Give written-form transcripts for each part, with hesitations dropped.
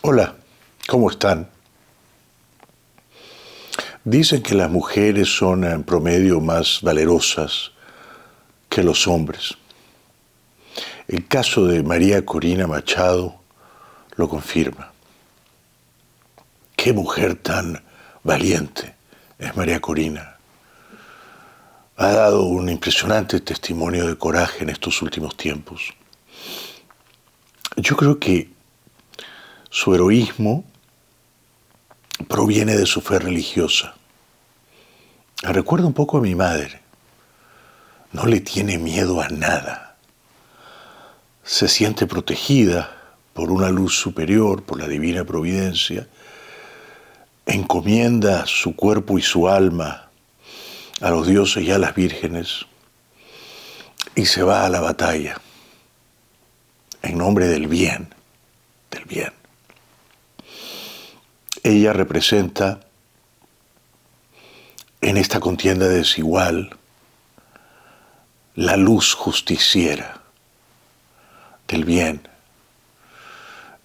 Hola, ¿cómo están? Dicen que las mujeres son en promedio más valerosas que los hombres. El caso de María Corina Machado lo confirma. Qué mujer tan valiente es María Corina. Ha dado un impresionante testimonio de coraje en estos últimos tiempos. Yo creo que su heroísmo proviene de su fe religiosa. Recuerda un poco a mi madre. No le tiene miedo a nada. Se siente protegida por una luz superior, por la divina providencia. Encomienda su cuerpo y su alma a los dioses y a las vírgenes y se va a la batalla en nombre del bien, del bien. Ella representa en esta contienda desigual la luz justiciera del bien.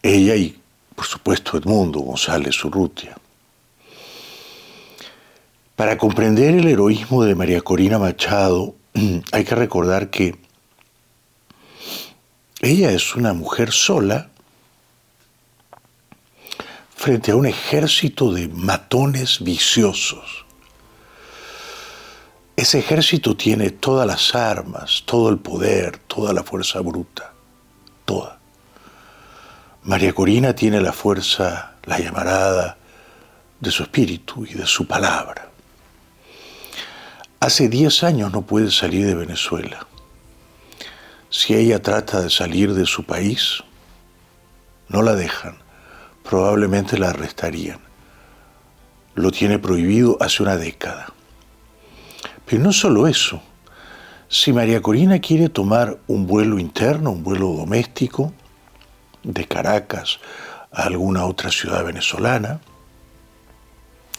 Ella y, por supuesto, Edmundo González Urrutia. Para comprender el heroísmo de María Corina Machado, hay que recordar que ella es una mujer sola frente a un ejército de matones viciosos. Ese ejército tiene todas las armas, todo el poder, toda la fuerza bruta, toda. María Corina tiene la fuerza, la llamarada de su espíritu y de su palabra. Hace 10 años no puede salir de Venezuela. Si ella trata de salir de su país, no la dejan. Probablemente la arrestarían. Lo tiene prohibido hace una década. Pero no solo eso. Si María Corina quiere tomar un vuelo interno, un vuelo doméstico, de Caracas a alguna otra ciudad venezolana,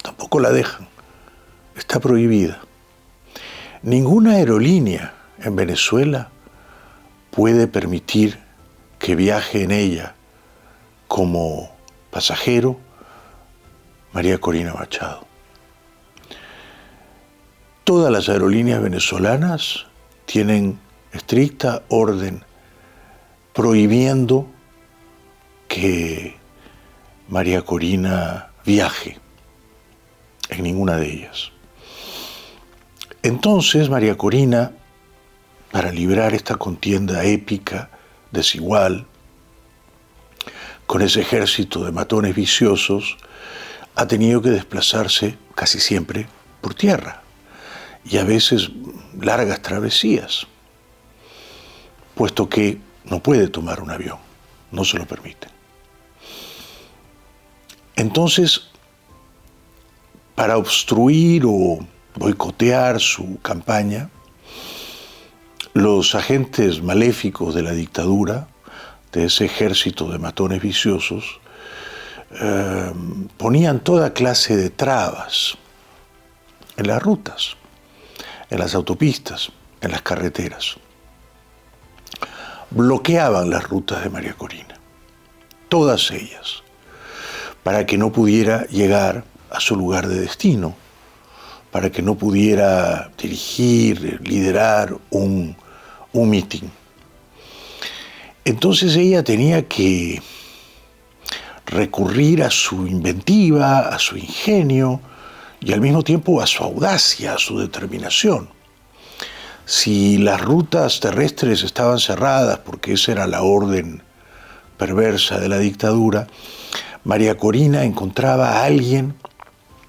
tampoco la dejan. Está prohibida. Ninguna aerolínea en Venezuela puede permitir que viaje en ella como pasajero María Corina Machado. Todas las aerolíneas venezolanas tienen estricta orden prohibiendo que María Corina viaje en ninguna de ellas. Entonces María Corina, para librar esta contienda épica, desigual, con ese ejército de matones viciosos, ha tenido que desplazarse casi siempre por tierra y a veces largas travesías, puesto que no puede tomar un avión, no se lo permiten. Entonces, para obstruir o boicotear su campaña, los agentes maléficos de la dictadura, de ese ejército de matones viciosos, ponían toda clase de trabas en las rutas, en las autopistas, en las carreteras. Bloqueaban las rutas de María Corina, todas ellas, para que no pudiera llegar a su lugar de destino, para que no pudiera dirigir, liderar un mitin. Entonces ella tenía que recurrir a su inventiva, a su ingenio y al mismo tiempo a su audacia, a su determinación. Si las rutas terrestres estaban cerradas, porque esa era la orden perversa de la dictadura, María Corina encontraba a alguien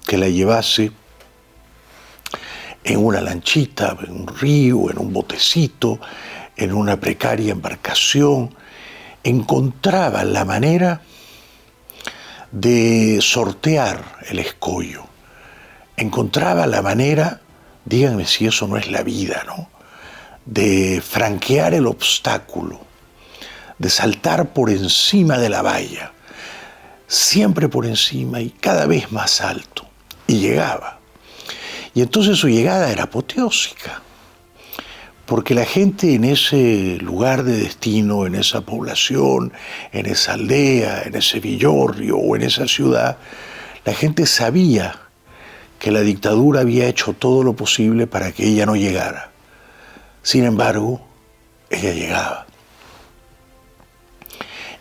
que la llevase en una lanchita, en un río, en un botecito, en una precaria embarcación. Encontraba la manera de sortear el escollo. Encontraba la manera, díganme si eso no es la vida, ¿no?, de franquear el obstáculo, de saltar por encima de la valla, siempre por encima y cada vez más alto. Y llegaba. Y entonces su llegada era apoteósica, porque la gente en ese lugar de destino, en esa población, en esa aldea, en ese villorrio o en esa ciudad, la gente sabía que la dictadura había hecho todo lo posible para que ella no llegara. Sin embargo, ella llegaba.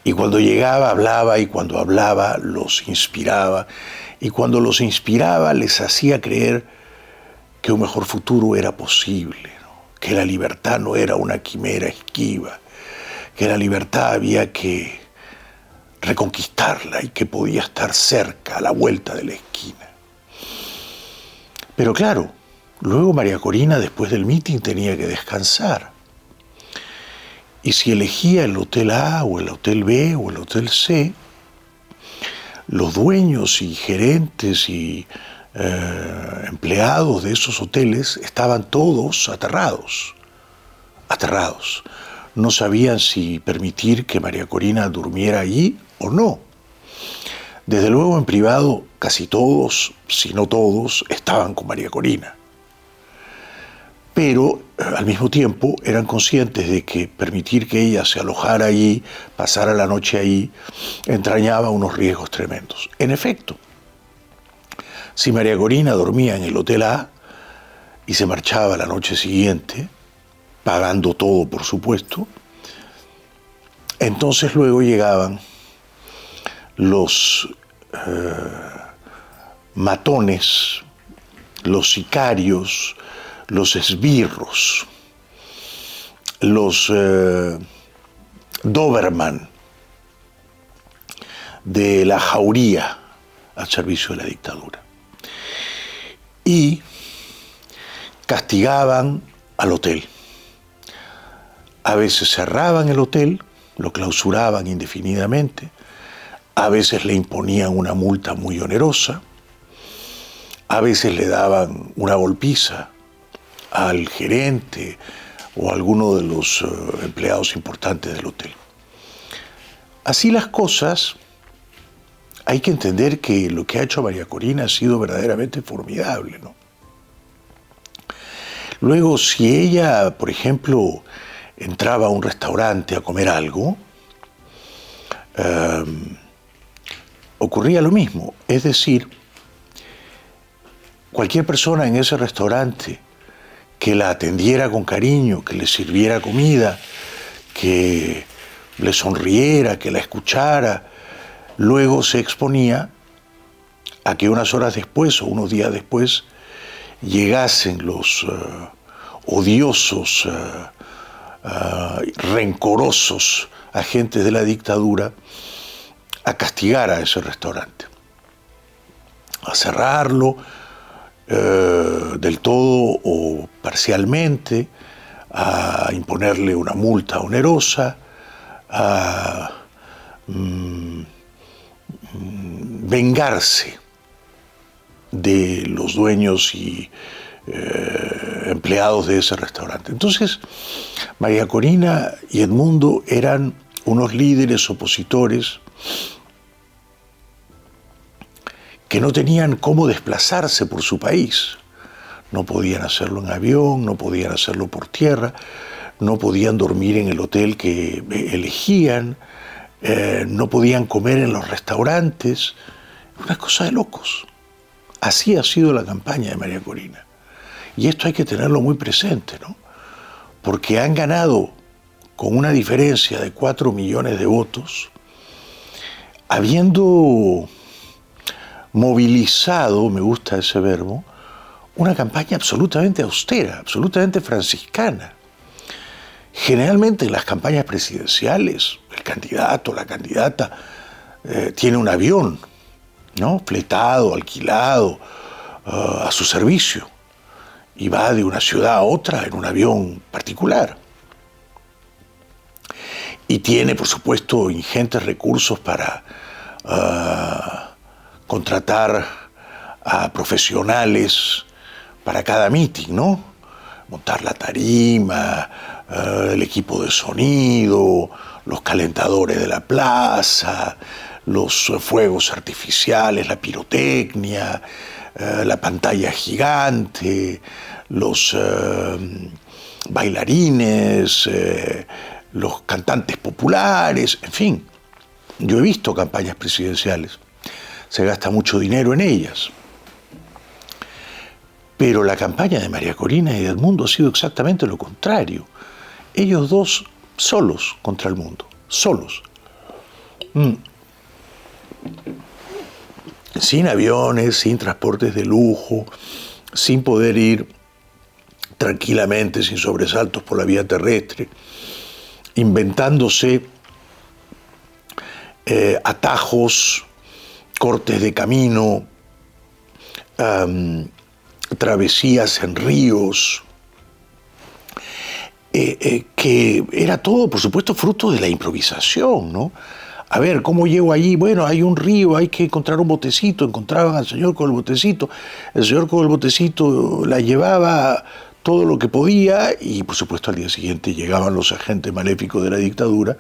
Y cuando llegaba hablaba, y cuando hablaba los inspiraba, y cuando los inspiraba les hacía creer que un mejor futuro era posible, ¿no? Que la libertad no era una quimera esquiva, que la libertad había que reconquistarla y que podía estar cerca, a la vuelta de la esquina. Pero claro, luego María Corina, después del mitin, tenía que descansar. Y si elegía el hotel A o el hotel B o el hotel C, los dueños y gerentes y empleados de esos hoteles estaban todos aterrados. No sabían si permitir que María Corina durmiera allí o no. Desde luego, en privado, casi todos, si no todos, estaban con María Corina. Pero al mismo tiempo eran conscientes de que permitir que ella se alojara allí, pasara la noche allí, entrañaba unos riesgos tremendos. En efecto, si María Corina dormía en el hotel A y se marchaba la noche siguiente, pagando todo por supuesto, entonces luego llegaban los matones, los sicarios, los esbirros, los Doberman de la jauría al servicio de la dictadura. Y castigaban al hotel. A veces cerraban el hotel, lo clausuraban indefinidamente, a veces le imponían una multa muy onerosa, a veces le daban una golpiza al gerente o a alguno de los empleados importantes del hotel. Así las cosas, hay que entender que lo que ha hecho María Corina ha sido verdaderamente formidable, ¿no? Luego, si ella, por ejemplo, entraba a un restaurante a comer algo, ocurría lo mismo. Es decir, cualquier persona en ese restaurante que la atendiera con cariño, que le sirviera comida, que le sonriera, que la escuchara, luego se exponía a que unas horas después o unos días después llegasen los odiosos, rencorosos agentes de la dictadura a castigar a ese restaurante, a cerrarlo del todo o parcialmente, a imponerle una multa onerosa, a vengarse de los dueños y empleados de ese restaurante. Entonces, María Corina y Edmundo eran unos líderes opositores que no tenían cómo desplazarse por su país. No podían hacerlo en avión, no podían hacerlo por tierra, no podían dormir en el hotel que elegían, no podían comer en los restaurantes. Una cosa de locos. Así ha sido la campaña de María Corina. Y esto hay que tenerlo muy presente, ¿no? Porque han ganado con una diferencia de 4 millones de votos, habiendo movilizado, me gusta ese verbo, una campaña absolutamente austera, absolutamente franciscana. Generalmente en las campañas presidenciales, el candidato, la candidata, tiene un avión, ¿no? Fletado, alquilado, a su servicio, y va de una ciudad a otra en un avión particular. Y tiene, por supuesto, ingentes recursos para contratar a profesionales para cada meeting, ¿no? Montar la tarima, el equipo de sonido, los calentadores de la plaza, los fuegos artificiales, la pirotecnia, la pantalla gigante, los bailarines, los cantantes populares, en fin. Yo he visto campañas presidenciales, se gasta mucho dinero en ellas. Pero la campaña de María Corina y de Edmundo ha sido exactamente lo contrario. Ellos dos solos contra el mundo, solos. Sin aviones, sin transportes de lujo, sin poder ir tranquilamente, sin sobresaltos por la vía terrestre, inventándose atajos, cortes de camino, travesías en ríos, que era todo, por supuesto, fruto de la improvisación, ¿no? A ver, ¿cómo llego allí? Bueno, hay un río, hay que encontrar un botecito. Encontraban al señor con el botecito. El señor con el botecito la llevaba todo lo que podía y, por supuesto, al día siguiente llegaban los agentes maléficos de la dictadura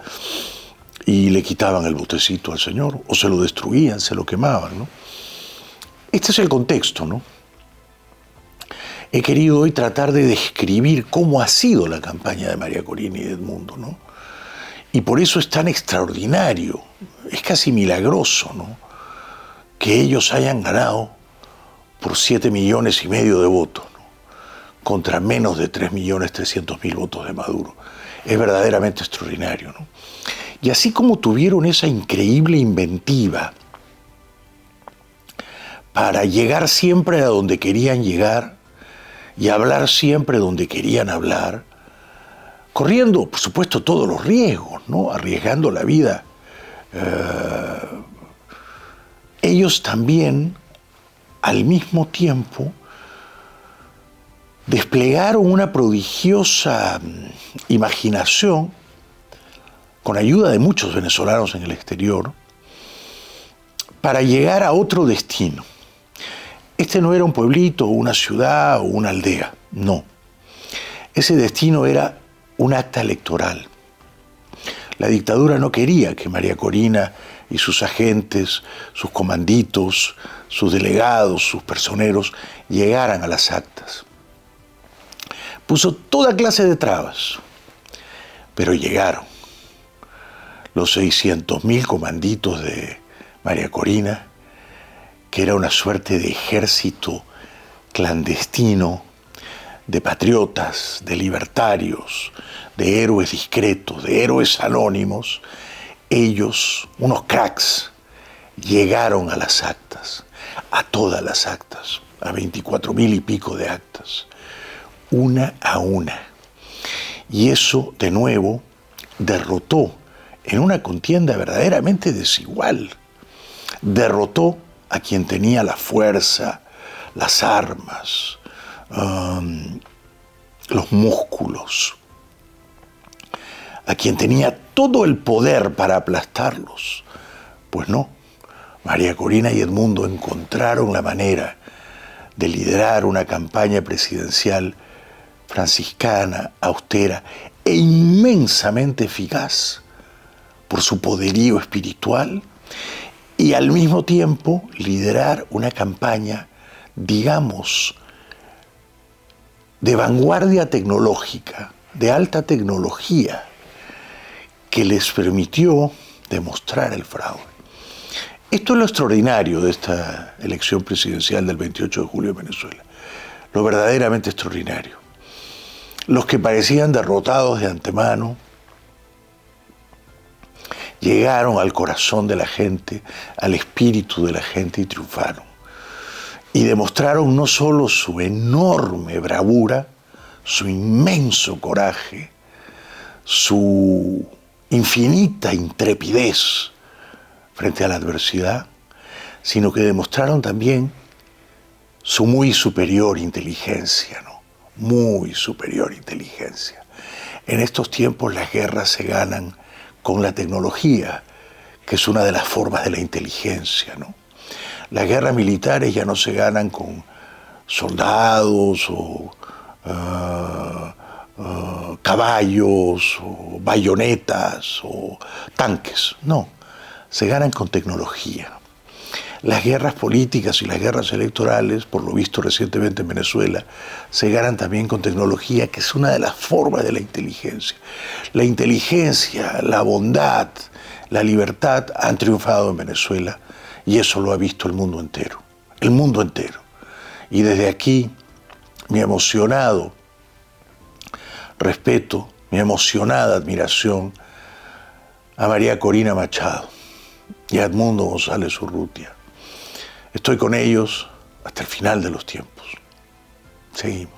y le quitaban el botecito al señor, o se lo destruían, se lo quemaban, ¿no? Este es el contexto, ¿no? He querido hoy tratar de describir cómo ha sido la campaña de María Corina y de Edmundo, ¿no? Y por eso es tan extraordinario, es casi milagroso, ¿no?, que ellos hayan ganado por 7,5 millones de votos, ¿no?, contra menos de 3,300,000 votos de Maduro. Es verdaderamente extraordinario, ¿no? Y así como tuvieron esa increíble inventiva para llegar siempre a donde querían llegar y hablar siempre donde querían hablar, corriendo, por supuesto, todos los riesgos, ¿no?, arriesgando la vida. Ellos también, al mismo tiempo, desplegaron una prodigiosa imaginación, con ayuda de muchos venezolanos en el exterior, para llegar a otro destino. Este no era un pueblito, una ciudad o una aldea, no. Ese destino era un acta electoral. La dictadura no quería que María Corina y sus agentes, sus comanditos, sus delegados, sus personeros llegaran a las actas. Puso toda clase de trabas, pero llegaron. Los 600,000 comanditos de María Corina, que era una suerte de ejército clandestino, de patriotas, de libertarios, de héroes discretos, de héroes anónimos, ellos, unos cracks, llegaron a las actas, a todas las actas, a 24,000 y pico de actas, una a una. Y eso, de nuevo, derrotó en una contienda verdaderamente desigual. Derrotó a quien tenía la fuerza, las armas, los músculos, a quien tenía todo el poder para aplastarlos. Pues no, María Corina y Edmundo encontraron la manera de liderar una campaña presidencial franciscana, austera e inmensamente eficaz por su poderío espiritual, y al mismo tiempo liderar una campaña, digamos, de vanguardia tecnológica, de alta tecnología, que les permitió demostrar el fraude. Esto es lo extraordinario de esta elección presidencial del 28 de julio en Venezuela, lo verdaderamente extraordinario. Los que parecían derrotados de antemano llegaron al corazón de la gente, al espíritu de la gente y triunfaron. Y demostraron no solo su enorme bravura, su inmenso coraje, su infinita intrepidez frente a la adversidad, sino que demostraron también su muy superior inteligencia, ¿no? Muy superior inteligencia. En estos tiempos las guerras se ganan con la tecnología, que es una de las formas de la inteligencia, ¿no? Las guerras militares ya no se ganan con soldados o caballos o bayonetas o tanques, no, se ganan con tecnología. Las guerras políticas y las guerras electorales, por lo visto recientemente en Venezuela, se ganan también con tecnología, que es una de las formas de la inteligencia. La inteligencia, la bondad, la libertad han triunfado en Venezuela y eso lo ha visto el mundo entero. El mundo entero. Y desde aquí, mi emocionado respeto, mi emocionada admiración a María Corina Machado y a Edmundo González Urrutia. Estoy con ellos hasta el final de los tiempos. Seguimos.